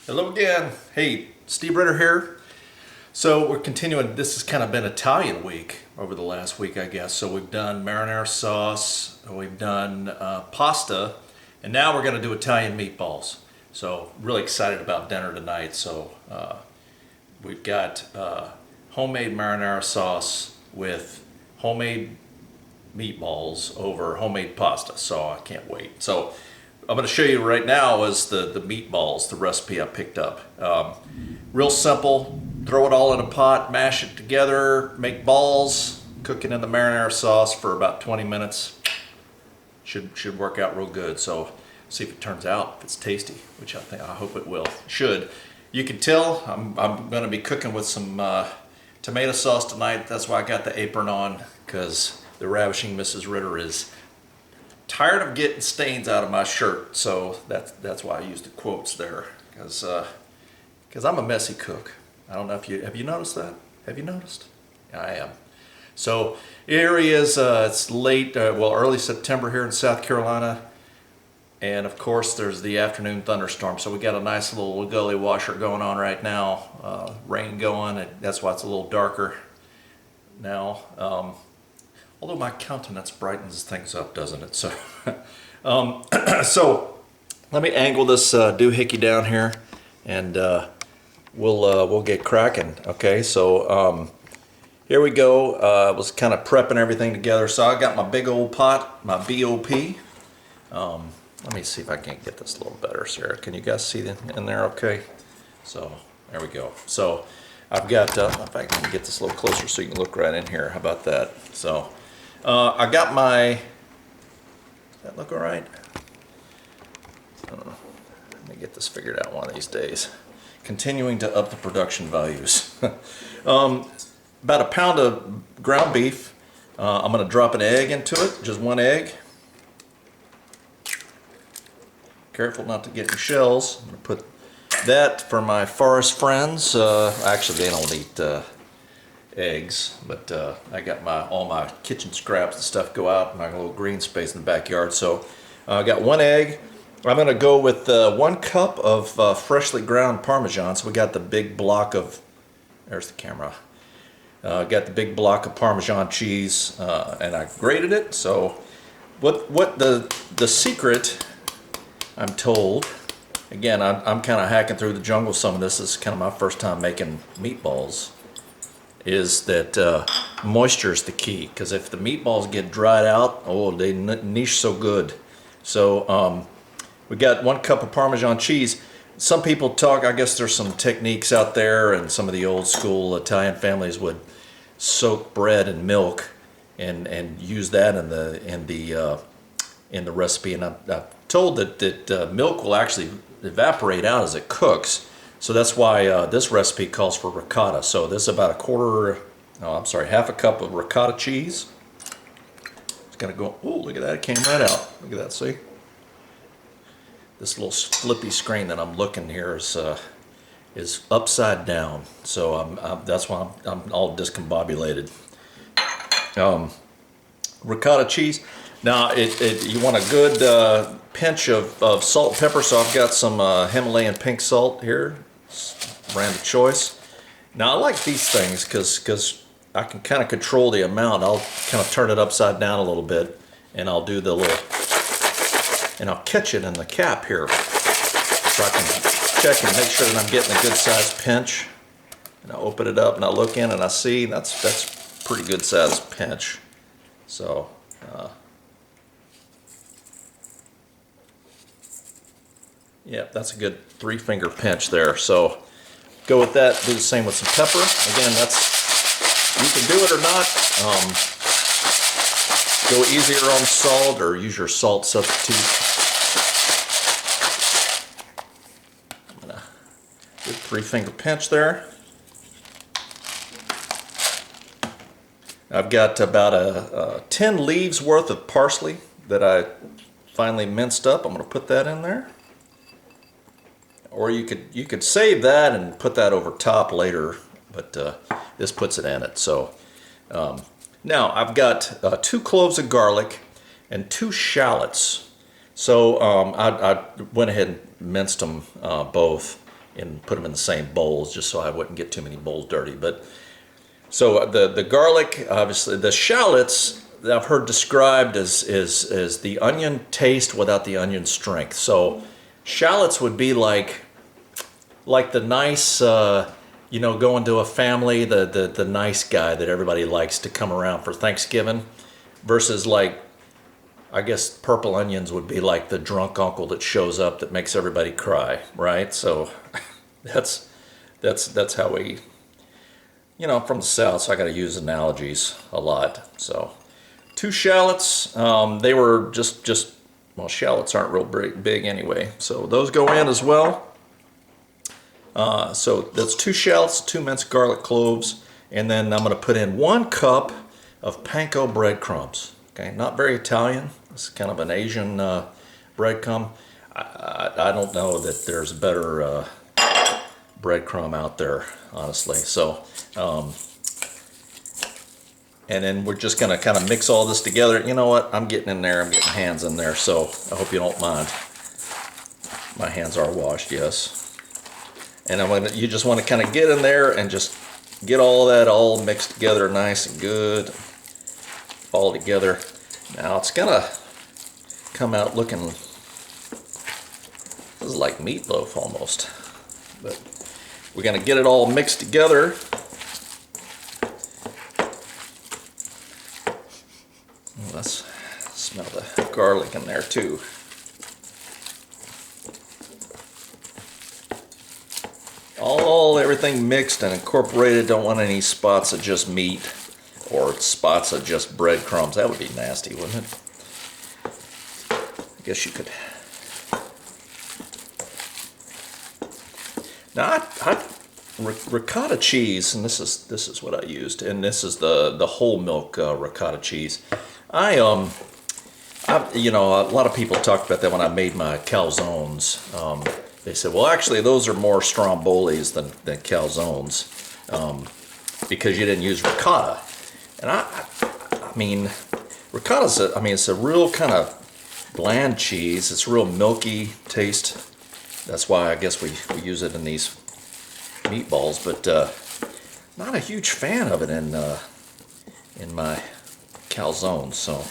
Hello again. Hey, Steve Ritter here. So we're continuing, this has kind of been Italian week over the last week, I guess. So we've done marinara sauce, we've done pasta, and now we're going to do Italian meatballs. So really excited about dinner tonight. So we've got homemade marinara sauce with homemade meatballs over homemade pasta. So I can't wait. So I'm going to show you right now is the meatballs, the recipe I picked up. Real simple. Throw it all in a pot, mash it together, make balls, cook it in the marinara sauce for about 20 minutes. Should work out real good. So see if it turns out, if it's tasty, which I hope it will. Should. You can tell I'm going to be cooking with some tomato sauce tonight. That's why I got the apron on, because the ravishing Mrs. Ritter is tired of getting stains out of my shirt, so that's why I used the quotes there, because I'm a messy cook. I don't know if have you noticed that? Have you noticed? I am. So here he is. It's late, early September here in South Carolina, and of course there's the afternoon thunderstorm. So we got a nice little gully washer going on right now. Rain going. That's why it's a little darker now. Although my countenance brightens things up, doesn't it? So, so let me angle this doohickey down here, and we'll get cracking. Okay, so here we go. I was kind of prepping everything together. So I got my big old pot, my BOP. Let me see if I can get this a little better, Sarah. Can you guys see it in there? Okay. So there we go. So I've got. If I can get this a little closer so you can look right in here. How about that? So. I got my, does that look all right? Let me get this figured out one of these days. Continuing to up the production values. About a pound of ground beef. I'm going to drop an egg into it, just one egg. Careful not to get any shells. I'm going to put that for my forest friends. Actually, they don't eat eggs, but I got all my kitchen scraps and stuff go out, my little green space in the backyard. So I got one egg. I'm going to go with 1 cup of freshly ground Parmesan. So we got the big block of, there's the camera. Got the big block of Parmesan cheese, and I grated it. So what the secret, I'm told, again, I'm kind of hacking through the jungle. Some of this is kind of my first time making meatballs. Is that moisture is the key, because if the meatballs get dried out, oh, they niche so good. So we got 1 cup of Parmesan cheese. Some people talk, I guess there's some techniques out there, and some of the old school Italian families would soak bread in milk and use that in the recipe. And I'm told that milk will actually evaporate out as it cooks. So that's why this recipe calls for ricotta. So this is about half a cup of ricotta cheese. It's gonna go, oh, look at that, it came right out. Look at that, see? This little flippy screen that I'm looking here is upside down. So that's why I'm all discombobulated. Ricotta cheese. Now, you want a good pinch of salt and pepper, so I've got some Himalayan pink salt here, brand of choice. Now, I like these things because I can kind of control the amount. I'll kind of turn it upside down a little bit, and I'll do the little, and I'll catch it in the cap here, so I can check and make sure that I'm getting a good sized pinch. And I open it up and I look in and I see that's pretty good sized pinch. So. Yeah, that's a good 3-finger pinch there. So go with that. Do the same with some pepper. Again, you can do it or not. Go easier on salt or use your salt substitute. I'm gonna do a 3-finger pinch there. I've got about a 10 leaves worth of parsley that I finally minced up. I'm going to put that in there. Or you could save that and put that over top later, but this puts it in it. So now I've got 2 cloves of garlic and 2 shallots. So I went ahead and minced them both, and put them in the same bowls just so I wouldn't get too many bowls dirty. But so the garlic, obviously, the shallots that I've heard described as the onion taste without the onion strength. So shallots would be like the nice, you know, going to a family, the nice guy that everybody likes to come around for Thanksgiving, versus like, I guess purple onions would be like the drunk uncle that shows up that makes everybody cry, right? So that's how we, you know, I'm from the South, so I got to use analogies a lot. So 2 shallots, they were just well, shallots aren't real big anyway, so those go in as well. So that's 2 shallots, 2 minced garlic cloves, and then I'm going to put in 1 cup of panko breadcrumbs. Okay, not very Italian. It's kind of an Asian breadcrumb. I don't know that there's a better breadcrumb out there, honestly. So, and then we're just going to kind of mix all this together. You know what? I'm getting in there. I'm getting my hands in there. So I hope you don't mind. My hands are washed, yes. And you just want to kind of get in there and just get all that all mixed together nice and good. All together. Now it's gonna come out looking, this is like meatloaf almost, but we're gonna get it all mixed together. Let's smell the garlic in there too. Everything mixed and incorporated. Don't want any spots of just meat or spots of just breadcrumbs. That would be nasty, wouldn't it? I guess you could. Now, ricotta cheese, and this is what I used, and this is the whole milk ricotta cheese. You know, a lot of people talked about that when I made my calzones. They said, well, actually, those are more strombolis than calzones because you didn't use ricotta. And I mean, ricotta's it's a real kind of bland cheese. It's real milky taste. That's why I guess we use it in these meatballs. But not a huge fan of it in my calzones. So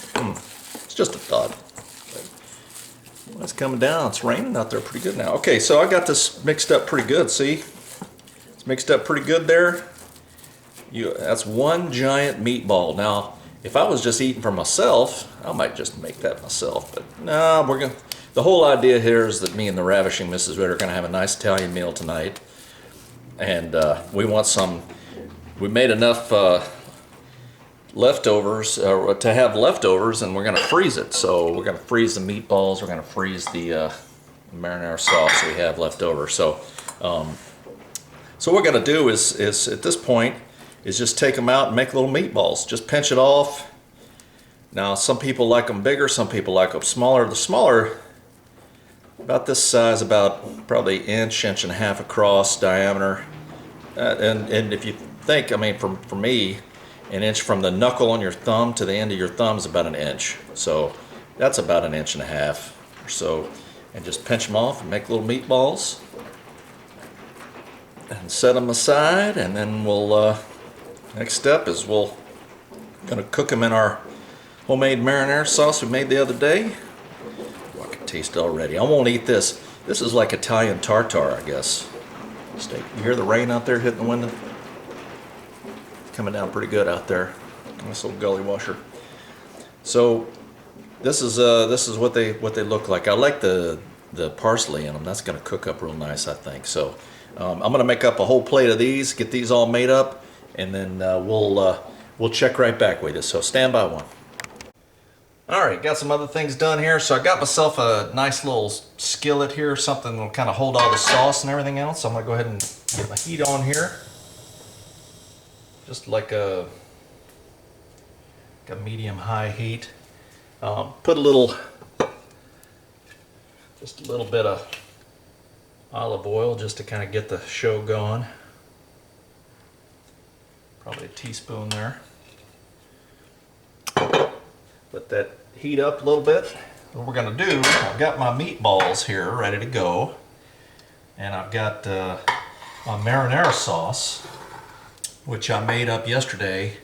it's just a thought. Well, it's coming down. It's raining out there pretty good now. Okay, so I got this mixed up pretty good. See, it's mixed up pretty good there. That's 1 giant meatball. Now, if I was just eating for myself, I might just make that myself. But no, the whole idea here is that me and the ravishing Mrs. Ritter are going to have a nice Italian meal tonight. And we made enough leftovers to have leftovers, and we're going to freeze it. So we're going to freeze the meatballs. We're going to freeze the marinara sauce we have left over. So what we're going to do is at this point is just take them out and make little meatballs. Just pinch it off. Now, some people like them bigger, some people like them smaller. The smaller, about this size, about probably inch and a half across diameter. And if you think, I mean, for me, an inch from the knuckle on your thumb to the end of your thumb is about an inch. So that's about an inch and a half or so. And just pinch them off and make little meatballs. And set them aside, and then we'll, next step is gonna cook them in our homemade marinara sauce we made the other day. Oh, I can taste it already. I won't eat this. This is like Italian tartare, I guess. Steak. You hear the rain out there hitting the window? Coming down pretty good out there. Nice little gully washer. So this is what they look like. I like the parsley in them. That's gonna cook up real nice, I think. So I'm gonna make up a whole plate of these, get these all made up, and then we'll check right back with you. So stand by one. All right, got some other things done here. So I got myself a nice little skillet here, something that'll kind of hold all the sauce and everything else. So I'm gonna go ahead and get my heat on here. Just like a medium-high heat. Put just a little bit of olive oil just to kind of get the show going. Probably a teaspoon there. Let that heat up a little bit. What we're gonna do, I've got my meatballs here ready to go. And I've got my marinara sauce, which I made up yesterday,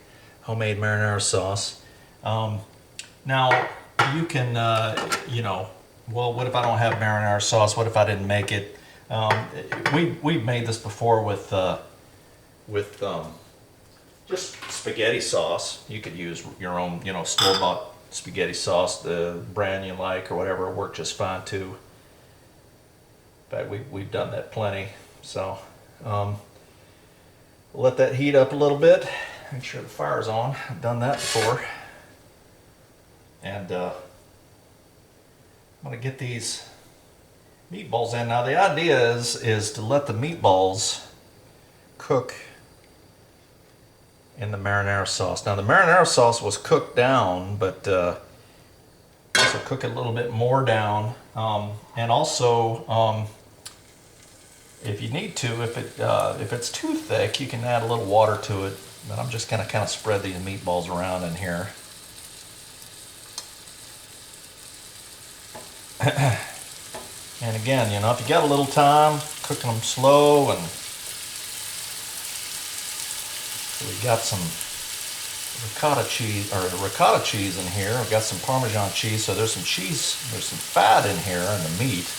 homemade marinara sauce. Now, you can, well, what if I don't have marinara sauce? What if I didn't make it? We've made this before with just spaghetti sauce. You could use your own, store-bought spaghetti sauce, the brand you like or whatever, will work just fine too. In fact, we've done that plenty. So let that heat up a little bit. Make sure the fire's on. I've done that before. And I'm gonna get these meatballs in. Now the idea is to let the meatballs cook in the marinara sauce. Now the marinara sauce was cooked down, but also cook it a little bit more down. And also, if you need to, if it's too thick, you can add a little water to it. But I'm just gonna kind of spread these meatballs around in here. And again, if you got a little time, cooking them slow, and so we got some ricotta cheese in here. We've got some Parmesan cheese, so there's some cheese, there's some fat in here in the meat.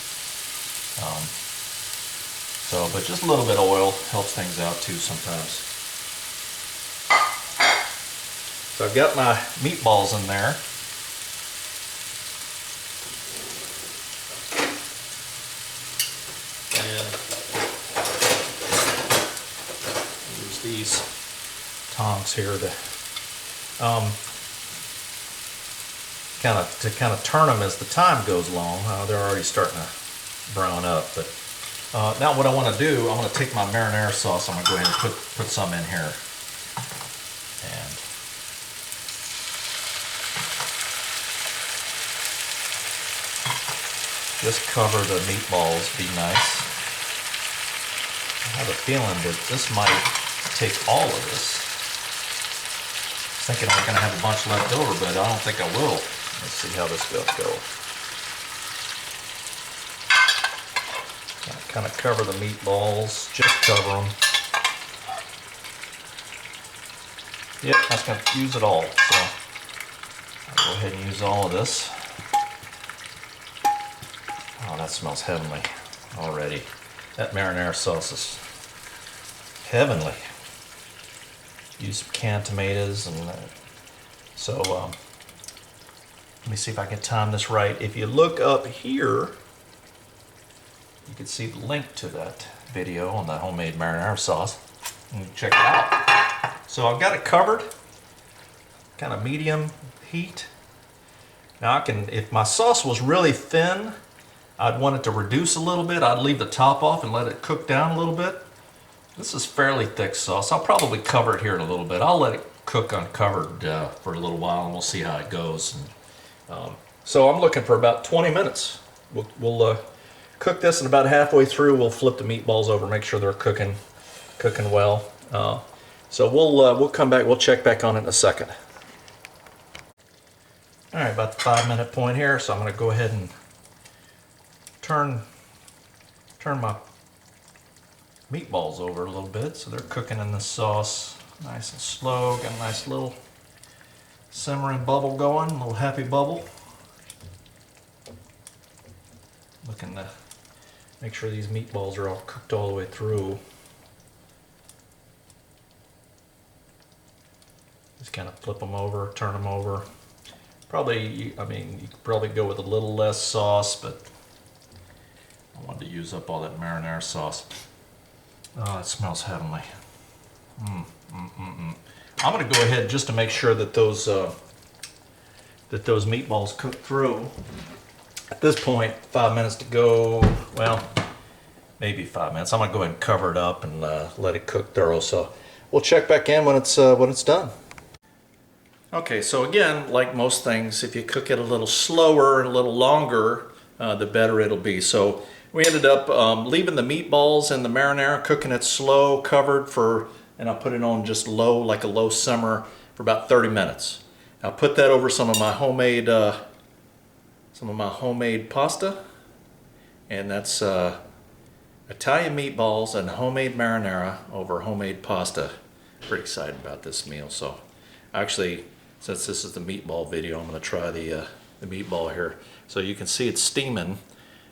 But just a little bit of oil helps things out too sometimes. So I've got my meatballs in there. These tongs here to kind of turn them as the time goes along. They're already starting to brown up, but now what I want to do, I'm going to take my marinara sauce. I'm going to go ahead and put some in here, and just cover the meatballs. Be nice. I have a feeling that this might take all of this. I was thinking I'm going to have a bunch left over, but I don't think I will. Let's see how this will go. Kind of cover the meatballs, just cover them. Yep, that's going to use it all. So I'll go ahead and use all of this. Oh, that smells heavenly already. That marinara sauce is heavenly. Use some canned tomatoes, and let me see if I can time this right. If you look up here, you can see the link to that video on the homemade marinara sauce. And check it out. So I've got it covered, kind of medium heat. Now if my sauce was really thin, I'd want it to reduce a little bit. I'd leave the top off and let it cook down a little bit. This is fairly thick sauce. I'll probably cover it here in a little bit. I'll let it cook uncovered for a little while, and we'll see how it goes. And, so I'm looking for about 20 minutes. We'll cook this, and about halfway through, we'll flip the meatballs over, make sure they're cooking well. So we'll come back. We'll check back on it in a second. All right, about the 5-minute point here. So I'm going to go ahead and turn my meatballs over a little bit, so they're cooking in the sauce nice and slow. Got a nice little simmering bubble going, a little happy bubble. Looking to make sure these meatballs are all cooked all the way through. Just kind of flip them over, turn them over. Probably, you could probably go with a little less sauce, but I wanted to use up all that marinara sauce. Oh, it smells heavenly. I'm going to go ahead just to make sure that those meatballs cook through. At this point, 5 minutes to go. Well, maybe 5 minutes. I'm going to go ahead and cover it up and let it cook thorough. So we'll check back in when it's done. Okay, so again, like most things, if you cook it a little slower and a little longer, the better it'll be. So we ended up leaving the meatballs and the marinara, cooking it slow, covered and I put it on just low, like a low simmer, for about 30 minutes. I'll put that over some of my homemade pasta, and that's Italian meatballs and homemade marinara over homemade pasta. Pretty excited about this meal. So actually, since this is the meatball video, I'm going to try the meatball here. So you can see it's steaming.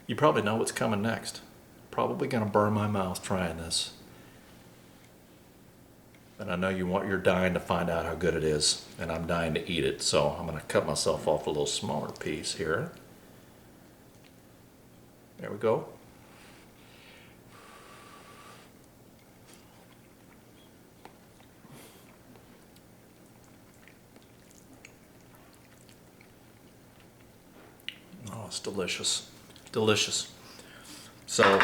You probably know what's coming next. Probably going to burn my mouth trying this. And I know you're dying to find out how good it is, and I'm dying to eat it. So I'm going to cut myself off a little smaller piece here. There we go. Oh, it's delicious. Delicious. So,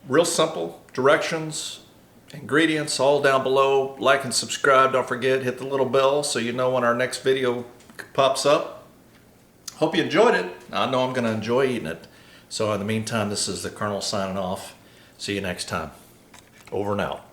real simple directions, ingredients all down below. Like and subscribe. Don't forget, hit the little bell so you know when our next video pops up. Hope you enjoyed it. I know I'm going to enjoy eating it. So in the meantime, this is the Colonel signing off. See you next time. Over and out.